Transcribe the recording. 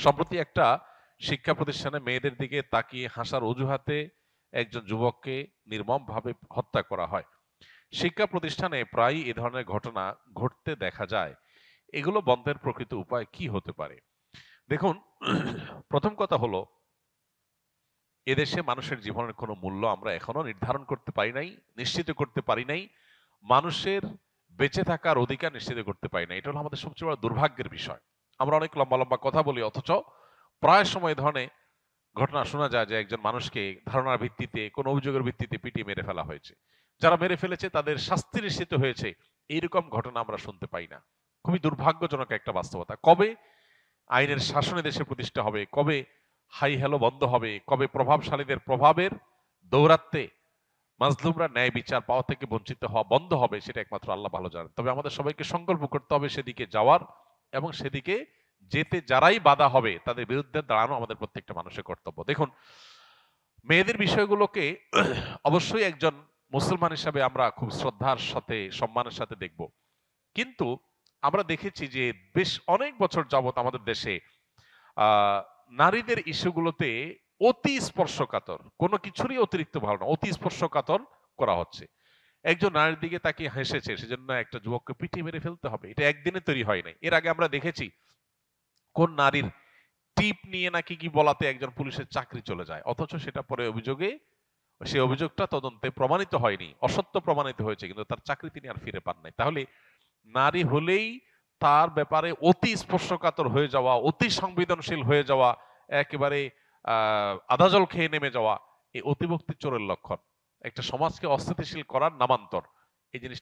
সম্প্রতি একটা শিক্ষা প্রতিষ্ঠানে মেয়েদের দিকে তাকিয়ে হাসার অজুহাতে একজন যুবককে নির্মমভাবে হত্যা করা হয়। শিক্ষা প্রতিষ্ঠানে প্রায়ই এ ধরনের ঘটনা ঘটতে দেখা যায়। এগুলো বন্ধের প্রকৃত উপায় কি হতে পারে? দেখুন, প্রথম কথা হলো, এদেশে মানুষের জীবনের কোনো মূল্য আমরা এখনো নির্ধারণ করতে পারি নাই, নিশ্চিত করতে পারি নাই। মানুষের বেঁচে থাকার অধিকার নিশ্চিত করতে পারি নাই। এটা হলো আমাদের সবচেয়ে বড় দুর্ভাগ্যের বিষয়। আমরা অনেক লম্বা লম্বা কথা বলি, অথচ প্রায় সময় এ ধরনের ঘটনা শোনা যায় যে একজন মানুষকে ধারণার ভিত্তিতে, কোনো অভিযোগের ভিত্তিতে পিটিয়ে মেরে ফেলা হয়েছে। যারা মেরে ফেলেছে তাদের শাস্তি নিশ্চিত হয়েছে, এইরকম ঘটনা আমরা শুনতে পাই না। খুবই দুর্ভাগ্যজনক একটা বাস্তবতা। কবে আইনের শাসন দেশে প্রতিষ্ঠা হবে, কবে হাই হ্যালো বন্ধ হবে, কবে প্রভাবশালীদের প্রভাবের দৌরাত্মে মাজলুমরা ন্যায় বিচার পাওয়া থেকে বঞ্চিত হওয়া বন্ধ হবে, সেটা একমাত্র আল্লাহ ভালো জানেন। তবে আমাদের সবাইকে সংকল্প করতে হবে সেদিকে যাওয়ার, এবং সেদিকে যেতে যারাই বাধা হবে তাদের বিরুদ্ধে দাঁড়ানো আমাদের প্রত্যেকটা মানুষের কর্তব্য। দেখুন, মেয়েদের বিষয়গুলোকে অবশ্যই একজন মুসলমান হিসাবে আমরা খুব শ্রদ্ধার সাথে, সম্মানের সাথে দেখব। কিন্তু আমরা দেখেছি যে বেশ অনেক বছর যাবত আমাদের দেশে আহ নারীদের ইস্যুগুলোতে অতি স্পর্শকাতর, কোনো কিছুরই অতিরিক্ত ভালো না, অতি স্পর্শকাতর করা হচ্ছে। একজন নারীর দিকে তাকে হেসেছে, সেজন্য একটা যুবককে পিটিয়ে মেরে ফেলতে হবে, এটা একদিনে তৈরি হয় নাই। এর আগে আমরা দেখেছি কোন নারীর টিপ নিয়ে নাকি কি বলাতে একজন পুলিশের চাকরি চলে যায়, অথচ সেটা পরে অভিযোগে, সে অভিযোগটা তদন্তে প্রমাণিত হয়নি, অসত্য প্রমাণিত হয়েছে, কিন্তু তার চাকরি তিনি আর ফিরে পান নাই। তাহলে নারী হলেই তার ব্যাপারে অতি স্পর্শকাতর হয়ে যাওয়া, অতি সংবেদনশীল হয়ে যাওয়া, একেবারে আদাজল খেয়ে নেমে যাওয়া, এই অতিভক্তি চোরের লক্ষণ। একটা সমাজকে অস্থিতিশীল করার নামান্তর। এই জিনিস